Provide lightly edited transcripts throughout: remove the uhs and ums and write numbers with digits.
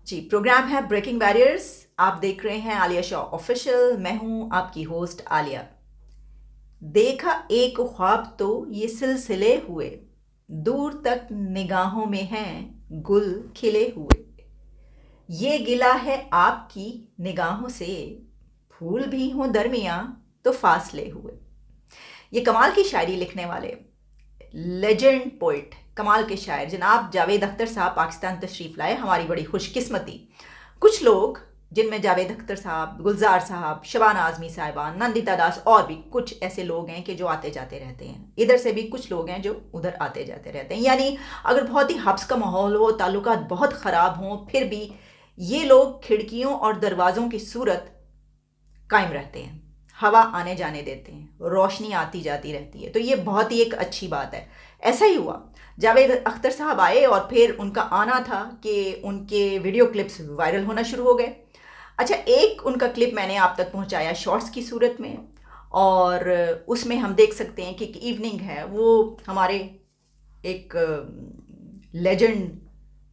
जी, programme है breaking barriers. आप देख रहे हैं आलिया शो ऑफिशियल। मैं हूं आपकी होस्ट आलिया। देखा एक ख्वाब तो ये सिलसिले हुए, दूर तक निगाहों में हैं गुल खिले हुए। ये गिला है आपकी निगाहों से, फूल भी हों दरमियां तो फासले हुए। ये कमाल की शायरी लिखने वाले लेजेंड पोइट, कमाल के शायर जनाब जावेद अख्तर साहब पाकिस्तान तशरीफ़ लाए। हमारी बड़ी खुशकिस्मती, कुछ लोग जिनमें जावेद अख्तर साहब, गुलजार साहब, शबाना आज़मी साहिबान, नंदिता दास और भी कुछ ऐसे लोग हैं कि जो आते जाते रहते हैं। इधर से भी कुछ लोग हैं जो उधर आते जाते रहते हैं। यानी अगर बहुत ही हब्स का माहौल हो, ताल्लुकात बहुत ख़राब हों, फिर भी ये लोग खिड़कियों और दरवाज़ों की सूरत कायम रहते हैं, हवा आने जाने देते हैं, रोशनी आती जाती रहती है। तो ये बहुत ही एक अच्छी बात है। ऐसा ही हुआ, जावेद अख्तर साहब आए और फिर उनका आना था कि उनके वीडियो क्लिप्स वायरल होना शुरू हो गए। अच्छा, एक उनका क्लिप मैंने आप तक पहुंचाया शॉर्ट्स की सूरत में, और उसमें हम देख सकते हैं कि एक इवनिंग है, वो हमारे एक लेजेंड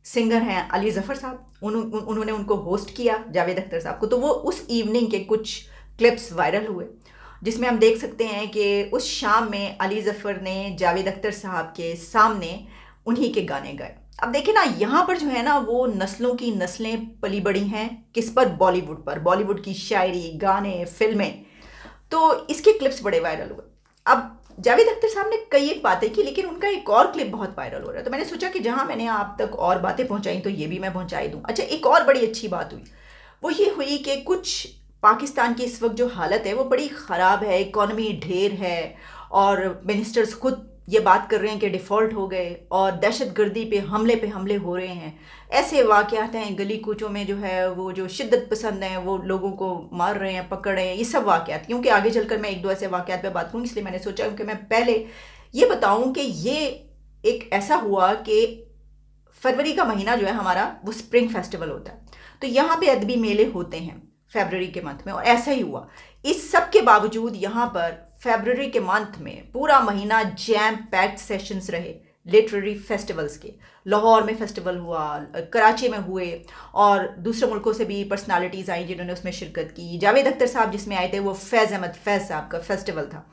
सिंगर हैं अली ज़फ़र साहब, उन्होंने उनको होस्ट किया जावेद अख्तर साहब को। तो वो उस इवनिंग के कुछ क्लिप्स वायरल हुए, जिसमें हम देख सकते हैं कि उस शाम में अली ज़फ़र ने जावेद अख्तर साहब के सामने उन्हीं के गाने गाए। अब देखिए ना, यहाँ पर जो है ना, वो नस्लों की नस्लें पली बड़ी हैं किस पर? बॉलीवुड पर। बॉलीवुड की शायरी, गाने, फिल्में। तो इसके क्लिप्स बड़े वायरल हुए। अब जावेद अख्तर साहब ने कई एक बातें की, लेकिन उनका एक और क्लिप बहुत वायरल हो रहा है। तो मैंने सोचा कि जहां मैंने आप तक और बातें पहुंचाई तो ये भी मैं पहुंचाई दूं। अच्छा, एक और बड़ी अच्छी बात हुई, वो ये हुई कि कुछ पाकिस्तान की इस वक्त जो हालत है वो बड़ी ख़राब है, इकॉनमी ढेर है, और मिनिस्टर्स खुद ये बात कर रहे हैं कि डिफ़ॉल्ट हो गए, और दहशतगर्दी पे हमले हो रहे हैं। ऐसे वाक़यात हैं गली कूचों में, जो है वो जो शिद्दत पसंद हैं वो लोगों को मार रहे हैं, पकड़ रहे हैं, ये सब वाक़यात। क्योंकि आगे चलकर मैं एक दो ऐसे वाक़यात पे बात करूँगी, इसलिए मैंने सोचा कि मैं पहले ये बताऊँ कि ये एक ऐसा हुआ कि फरवरी का महीना जो है हमारा, वो स्प्रिंग फेस्टिवल होता है। तो यहाँ पे अदबी मेले होते हैं फरवरी के मंथ में, और ऐसा ही हुआ। इस सब के बावजूद यहाँ पर फरवरी के मंथ में पूरा महीना जैम पैक्ड सेशंस रहे लिटरेरी फेस्टिवल्स के। लाहौर में फेस्टिवल हुआ, कराची में हुए, और दूसरे मुल्कों से भी पर्सनालिटीज़ आई जिन्होंने उसमें शिरकत की। जावेद अख्तर साहब जिसमें आए थे, वो फैज़ अहमद फैज़ साहब का फेस्टिवल था,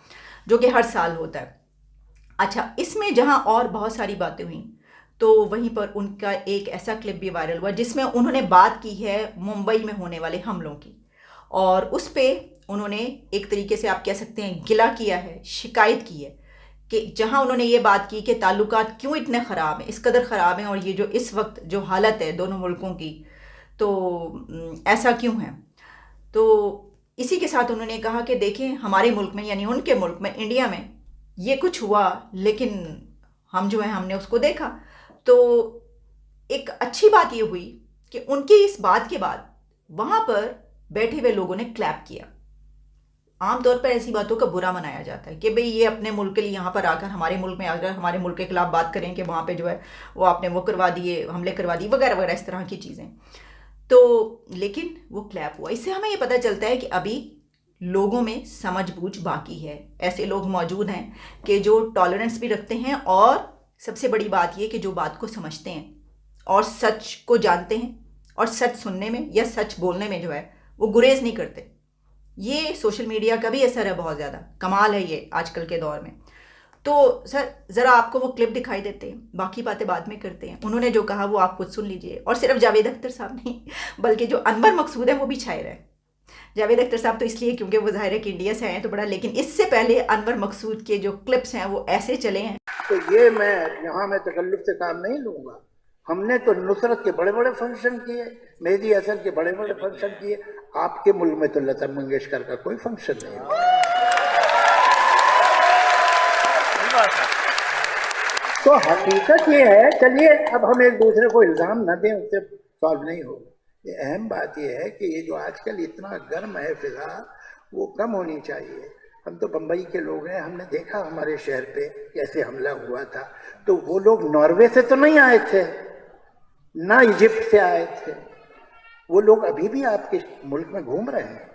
जो कि हर साल होता है। अच्छा, इसमें जहाँ और बहुत सारी बातें हुई, तो वहीं पर उनका एक ऐसा क्लिप भी वायरल हुआ जिसमें उन्होंने बात की है मुंबई में होने वाले हमलों की, और उस पे उन्होंने एक तरीके से आप कह सकते हैं गिला किया है, शिकायत की है, कि जहां उन्होंने ये बात की कि ताल्लुकात क्यों इतने ख़राब हैं, इस कदर ख़राब हैं, और ये जो इस वक्त जो हालत है दोनों मुल्कों की, तो ऐसा क्यों है। तो इसी के साथ उन्होंने कहा कि देखें, हमारे मुल्क में, यानी उनके मुल्क में, इंडिया में ये कुछ हुआ, लेकिन हम जो है हमने उसको देखा। तो एक अच्छी बात ये हुई कि उनकी इस बात के बाद वहां पर बैठे हुए लोगों ने क्लैप किया। आमतौर पर ऐसी बातों का बुरा मनाया जाता है कि भाई ये अपने मुल्क के लिए यहाँ पर आकर, हमारे मुल्क में आकर हमारे मुल्क के खिलाफ बात करें कि वहाँ पे जो है वो आपने वो करवा दिए, हमले करवा दिए, वगैरह वगैरह, इस तरह की चीज़ें। तो लेकिन वो क्लैप हुआ। इससे हमें ये पता चलता है कि अभी लोगों में समझ बूझ बाकी है। ऐसे लोग मौजूद हैं कि जो टॉलरेंस भी रखते हैं, और सबसे बड़ी बात ये कि जो बात को समझते हैं और सच को जानते हैं, और सच सुनने में या सच बोलने में जो है वो गुरेज नहीं करते। ये सोशल मीडिया का भी असर है, बहुत ज़्यादा कमाल है ये आजकल के दौर में। तो सर ज़रा आपको वो क्लिप दिखाई देते हैं, बाकी बातें बाद में करते हैं। उन्होंने जो कहा वो आप खुद सुन लीजिए, और सिर्फ जावेद अख्तर साहब नहीं, बल्कि जो अनवर मकसूद है वो भी शायर है। जावेद अख्तर साहब तो इसलिए क्योंकि वो ज़ाहिर है कि इंडिया से आए हैं तो बड़ा, लेकिन इससे पहले अनवर मकसूद के जो क्लिप्स हैं वो ऐसे चले हैं। तो ये मैं तकल्लुफ से काम नहीं लूँगा। हमने तो नुसरत के बड़े बड़े फंक्शन किए, मेहदी हसन के बड़े बड़े फंक्शन किए। आपके मुल्क में तो लता मंगेशकर का कोई फंक्शन नहीं हुआ। तो हकीकत ये है, चलिए अब हम एक दूसरे को इल्ज़ाम न दें, उससे सॉल्व नहीं होगा। ये अहम बात ये है कि ये जो आजकल इतना गर्म है फिजा, वो कम होनी चाहिए। हम तो बम्बई के लोग हैं, हमने देखा हमारे शहर पे कैसे हमला हुआ था। तो वो लोग नॉर्वे से तो नहीं आए थे, ना इजिप्ट से आए थे, वो लोग अभी भी आपके मुल्क में घूम रहे हैं।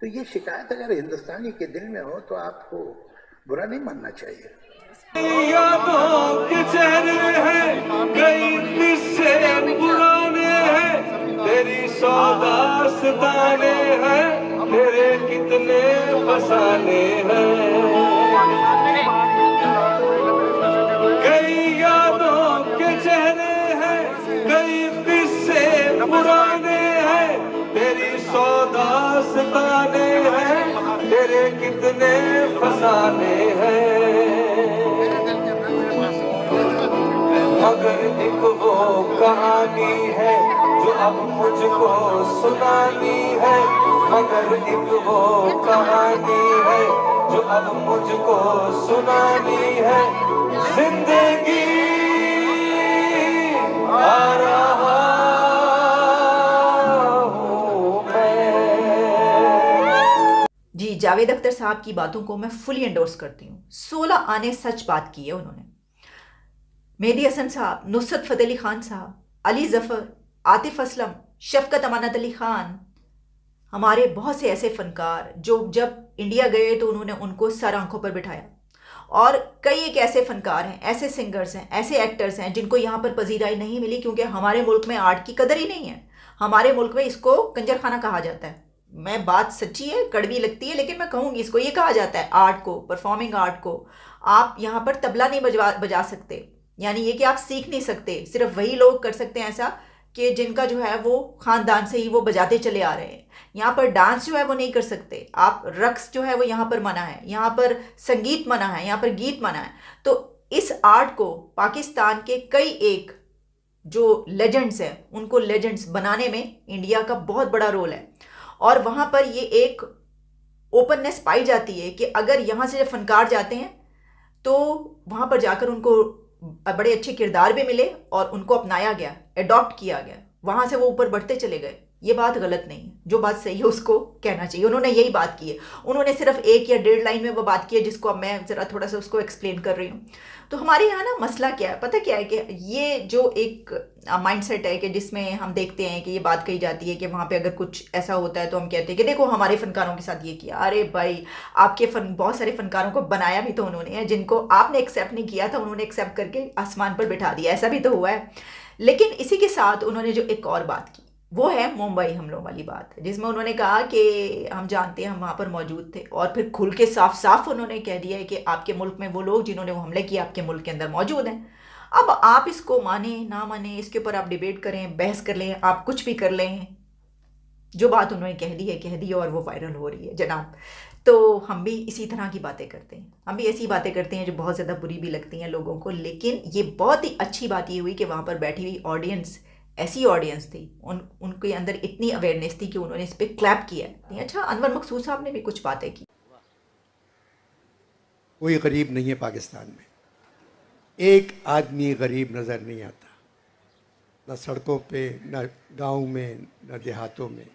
तो ये शिकायत अगर हिंदुस्तानी के दिल में हो तो आपको बुरा नहीं मानना चाहिए। यादों के चेहरे हैं, कई किस्से पुराने हैं, 100 दास्ताने हैं, तेरे कितने फसाने हैं। कई यादों के चेहरे हैं, कई किस्से पुराने हैं, तेरी 100 दास्ताने हैं, तेरे कितने फसाने हैं। मगर एक वो कहानी है जो अब मुझको सुनानी है, मगर एक वो कहानी है जो अब मुझको सुनानी है। जिंदगी आ रहा हूँ मैं। जी, जावेद अख्तर साहब की बातों को मैं फुली एंडोर्स करती हूँ। 16 आने सच बात की है उन्होंने। मेहदी हसन साहब, नुसरत फ़तेह अली खान साहब, अली ज़फ़र, आतिफ असलम, शफ़क़त अमानत अली खान, हमारे बहुत से ऐसे फ़नकार जो जब इंडिया गए तो उन्होंने उनको सर आंखों पर बिठाया। और कई एक ऐसे फ़नकार हैं, ऐसे सिंगर्स हैं, ऐसे एक्टर्स हैं जिनको यहाँ पर पजीराई नहीं मिली क्योंकि हमारे मुल्क में आर्ट की कदर ही नहीं है। हमारे मुल्क में इसको कंजर खाना कहा जाता है। मैं बात सच्ची है, कड़वी लगती है, लेकिन मैं कहूँगी इसको, ये कहा जाता है आर्ट को, परफॉर्मिंग आर्ट को। आप यहाँ पर तबला नहीं बजा सकते, यानी ये कि आप सीख नहीं सकते। सिर्फ वही लोग कर सकते हैं ऐसा कि जिनका जो है वो ख़ानदान से ही वो बजाते चले आ रहे हैं। यहाँ पर डांस जो है वो नहीं कर सकते आप, रक्स जो है वो यहाँ पर मना है, यहाँ पर संगीत मना है, यहाँ पर गीत मना है। तो इस आर्ट को पाकिस्तान के कई एक जो लेजेंड्स हैं उनको लेजेंड्स बनाने में इंडिया का बहुत बड़ा रोल है। और वहाँ पर ये एक ओपननेस पाई जाती है कि अगर यहाँ से जब फनकार जाते हैं तो वहाँ पर जाकर उनको बड़े अच्छे किरदार भी मिले और उनको अपनाया गया, एडॉप्ट किया गया, वहाँ से वो ऊपर बढ़ते चले गए। ये बात गलत नहीं है, जो बात सही है उसको कहना चाहिए। उन्होंने यही बात की है, उन्होंने सिर्फ 1 या 1.5 लाइन में वो बात की है जिसको अब मैं ज़रा थोड़ा सा उसको एक्सप्लेन कर रही हूँ। तो हमारे यहाँ ना मसला क्या है, पता क्या है कि ये जो एक माइंडसेट है कि जिसमें हम देखते हैं कि ये बात कही जाती है कि वहाँ पे अगर कुछ ऐसा होता है तो हम कहते हैं कि देखो हमारे फ़नकारों के साथ ये किया। अरे भाई, आपके बहुत सारे फ़नकारों को बनाया भी तो उन्होंने है, जिनको आपने एक्सेप्ट नहीं किया था उन्होंने एक्सेप्ट करके आसमान पर बिठा दिया, ऐसा भी तो हुआ है। लेकिन इसी के साथ उन्होंने जो एक और बात की वो है मुंबई हमलों वाली बात, जिसमें उन्होंने कहा कि हम जानते हैं हम वहाँ पर मौजूद थे, और फिर खुल के साफ साफ उन्होंने कह दिया है कि आपके मुल्क में वो लोग जिन्होंने वो हमले किए आपके मुल्क के अंदर मौजूद हैं। अब आप इसको माने ना माने, इसके ऊपर आप डिबेट करें, बहस कर लें, आप कुछ भी कर लें, जो बात उन्होंने कह दी है और वो वायरल हो रही है जनाब। तो हम भी इसी तरह की बातें करते हैं, हम भी ऐसी बातें करते हैं जो बहुत ज़्यादा बुरी भी लगती हैं लोगों को। लेकिन ये बहुत ही अच्छी बात ये हुई कि वहाँ पर बैठी हुई ऑडियंस ऐसी ऑडियंस थी, उनके अंदर इतनी अवेयरनेस थी कि उन्होंने इस पर क्लैप किया। अच्छा, अनवर मकसूद साहब ने भी कुछ बातें की। कोई गरीब नहीं है पाकिस्तान में, एक आदमी गरीब नज़र नहीं आता, न सड़कों पे, न गांव में, न देहातों में,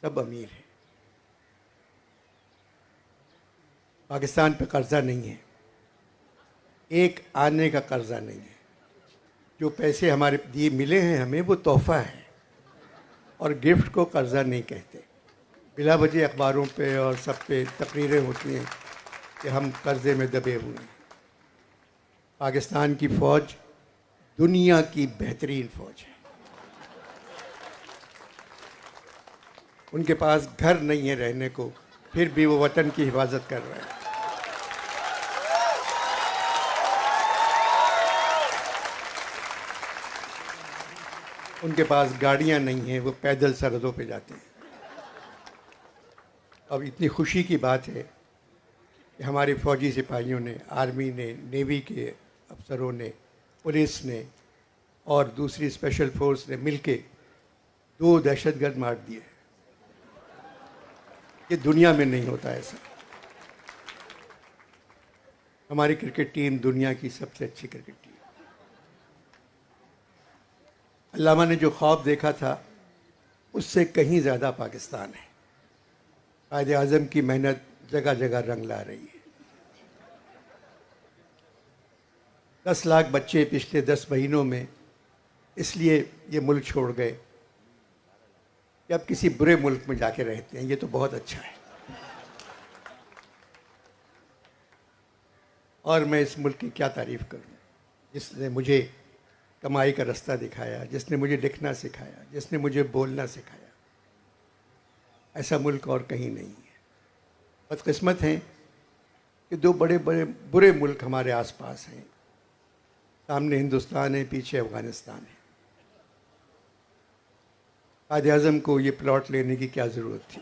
सब अमीर हैं। पाकिस्तान पे कर्जा नहीं है, एक आने का कर्जा नहीं है। जो पैसे हमारे दिए मिले हैं हमें वो तोहफा है, और गिफ्ट को कर्जा नहीं कहते। बिला वजह अखबारों पे और सब पे तकरीरें होती हैं कि हम कर्जे में दबे हुए हैं। पाकिस्तान की फ़ौज दुनिया की बेहतरीन फ़ौज है। उनके पास घर नहीं है रहने को, फिर भी वो वतन की हिफाजत कर रहे हैं। उनके पास गाड़ियां नहीं हैं, वो पैदल सरहदों पे जाते हैं। अब इतनी खुशी की बात है कि हमारे फौजी सिपाहियों ने, आर्मी ने, नेवी के अफसरों ने, पुलिस ने और दूसरी स्पेशल फोर्स ने मिलके 2 दहशतगर्द मार दिए। ये दुनिया में नहीं होता ऐसा। हमारी क्रिकेट टीम दुनिया की सबसे अच्छी क्रिकेट टीम। अल्लामा ने जो ख्वाब देखा था उससे कहीं ज़्यादा पाकिस्तान है। कायदे आज़म की मेहनत जगह जगह रंग ला रही है। 10 लाख बच्चे पिछले 10 महीनों में इसलिए ये मुल्क छोड़ गए कि अब किसी बुरे मुल्क में जाके रहते हैं। ये तो बहुत अच्छा है, और मैं इस मुल्क की क्या तारीफ़ करूं जिसने मुझे कमाई का रास्ता दिखाया, जिसने मुझे लिखना सिखाया, जिसने मुझे बोलना सिखाया। ऐसा मुल्क और कहीं नहीं है। बदकिस्मत हैं कि दो बड़े बड़े बुरे मुल्क हमारे आसपास हैं। सामने हिंदुस्तान है, पीछे अफ़गानिस्तान है। कायद-ए-आज़म को ये प्लॉट लेने की क्या ज़रूरत थी?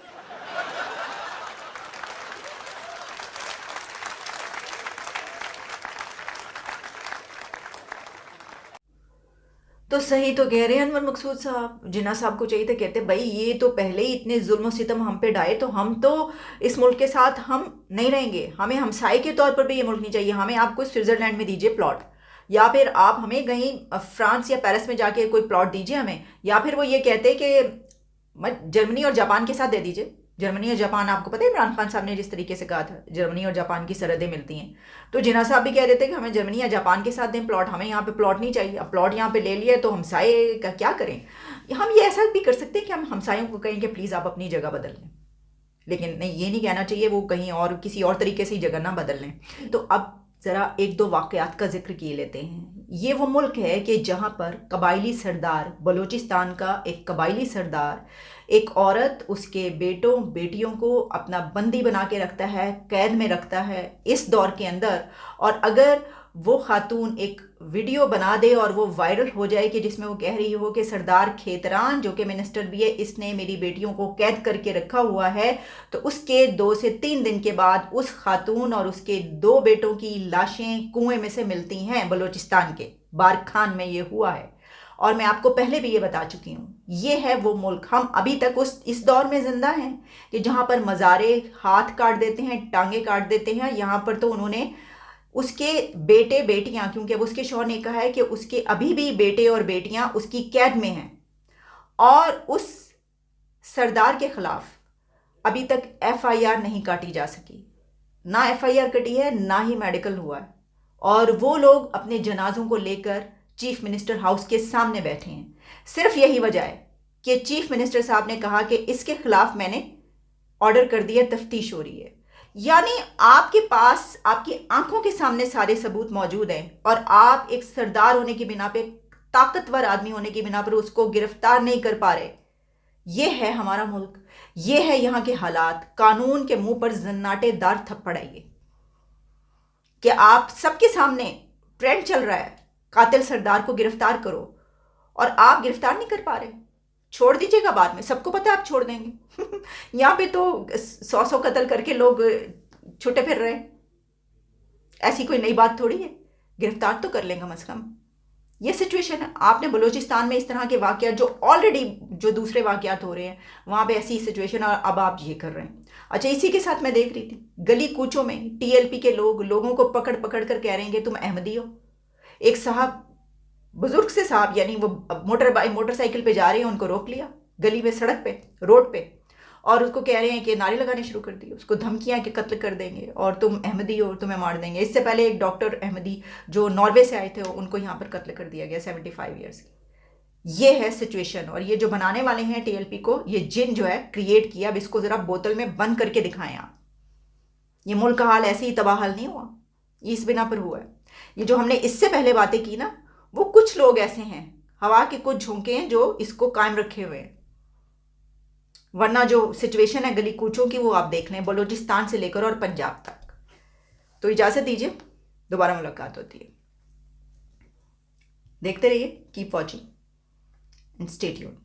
तो सही तो कह रहे हैं अनवर मकसूद साहब। जिन्ना साहब को चाहिए तो कहते भाई ये तो पहले ही इतने जुल्म और सितम हम पे ढाए, तो हम तो इस मुल्क के साथ हम नहीं रहेंगे। हमें हमसाए के तौर पर भी ये मुल्क नहीं चाहिए। हमें आप कोई स्विट्ज़रलैंड में दीजिए प्लॉट, या फिर आप हमें कहीं फ्रांस या पेरिस में जाके कोई प्लॉट दीजिए हमें, या फिर वो ये कहते कि जर्मनी और जापान के साथ दे दीजिए। जर्मनी और जापान, आपको पता है इमरान खान साहब ने जिस तरीके से कहा था जर्मनी और जापान की सरहदें मिलती हैं, तो जिन्ना साहब भी कह देते कि हमें जर्मनी या जापान के साथ दें प्लॉट, हमें यहाँ पे प्लॉट नहीं चाहिए। अब प्लॉट यहाँ पे ले लिया तो हमसाए का क्या करें? हम ये ऐसा भी कर सकते हैं कि हम हमसायों को कहें कि प्लीज़ आप अपनी जगह बदल लें, लेकिन नहीं, ये नहीं कहना चाहिए वो कहीं और किसी और तरीके से ही जगह ना बदल लें। तो अब ज़रा एक दो वाक़यात का जिक्र किए लेते हैं। ये वो मुल्क है कि जहाँ पर कबायली सरदार, बलूचिस्तान का एक कबायली सरदार एक औरत, उसके बेटों बेटियों को अपना बंदी बना के रखता है, कैद में रखता है इस दौर के अंदर। और अगर वो खातून एक वीडियो बना दे और वो वायरल हो जाए कि जिसमें वो कह रही हो कि सरदार खेतरान जो कि मिनिस्टर भी है, इसने मेरी बेटियों को कैद करके रखा हुआ है, तो उसके 2 से 3 दिन के बाद उस खातून और उसके 2 बेटों की लाशें कुएं में से मिलती हैं। बलूचिस्तान के बारखान में ये हुआ है, और मैं आपको पहले भी ये बता चुकी हूँ। ये है वो मुल्क। हम अभी तक इस दौर में जिंदा हैं कि जहाँ पर मज़ारे हाथ काट देते हैं, टांगे काट देते हैं। यहाँ पर तो उन्होंने उसके बेटे बेटियां, क्योंकि अब उसके शौहर ने कहा है कि उसके अभी भी बेटे और बेटियां उसकी कैद में हैं, और उस सरदार के खिलाफ अभी तक FIR नहीं काटी जा सकी। ना FIR कटी है, ना ही मेडिकल हुआ है, और वो लोग अपने जनाजों को लेकर चीफ मिनिस्टर हाउस के सामने बैठे हैं। सिर्फ यही वजह है कि चीफ मिनिस्टर साहब ने कहा कि इसके खिलाफ मैंने ऑर्डर कर दिया, तफ्तीश हो रही है। यानी आपके पास, आपकी आंखों के सामने सारे सबूत मौजूद हैं, और आप एक सरदार होने की बिना पे, ताकतवर आदमी होने की बिना पर उसको गिरफ्तार नहीं कर पा रहे। ये है हमारा मुल्क, ये है यहाँ के हालात। कानून के मुंह पर जन्नाटेदार थप्पड़ है ये कि आप सबके सामने ट्रेंड चल रहा है, कातिल सरदार को गिरफ्तार करो, और आप गिरफ्तार नहीं कर पा रहे। छोड़ दीजिएगा, बाद में सबको पता है आप छोड़ देंगे। यहाँ पे तो 100 कत्ल करके लोग छुट्टे फिर रहे हैं। ऐसी कोई नई बात थोड़ी है, गिरफ्तार तो कर लेंगे कम से कम। ये सिचुएशन है। आपने बलूचिस्तान में इस तरह के वाकयात जो ऑलरेडी जो दूसरे वाकयात हो रहे हैं वहाँ पे ऐसी सिचुएशन, और अब आप ये कर रहे हैं। अच्छा, इसी के साथ मैं देख रही थी गली कूचों में TLP के लोगों को पकड़ पकड़ कर कह रहे हैं कि तुम अहमदी हो। एक साहब, बुजुर्ग से साहब, यानी वो मोटरसाइकिल पे जा रहे हैं, उनको रोक लिया गली में, सड़क पे, रोड पे, और उसको कह रहे हैं कि नारे लगाने शुरू कर दिए, उसको धमकियां कि कत्ल कर देंगे और तुम अहमदी हो, तुम्हें मार देंगे। इससे पहले एक डॉक्टर अहमदी जो नॉर्वे से आए थे, उनको यहाँ पर कत्ल कर दिया गया 75 ईयर्स की। ये है सिचुएशन। और ये जो बनाने वाले हैं TLP को, ये जिन जो है क्रिएट किया। अब इसको ज़रा बोतल में बंद करके दिखाएं आप। ये मुल्क का हाल ऐसे ही तबाहाल नहीं हुआ, इस बिना पर हुआ है। ये जो हमने इससे पहले बातें की ना, वो कुछ लोग ऐसे हैं, हवा के कुछ झोंके हैं जो इसको कायम रखे हुए हैं। वरना जो सिचुएशन है गली कूचों की, वो आप देख लें, बलूचिस्तान से लेकर और पंजाब तक। तो इजाज़त दीजिए, दोबारा मुलाकात होती है। देखते रहिए, keep watching and stay tuned.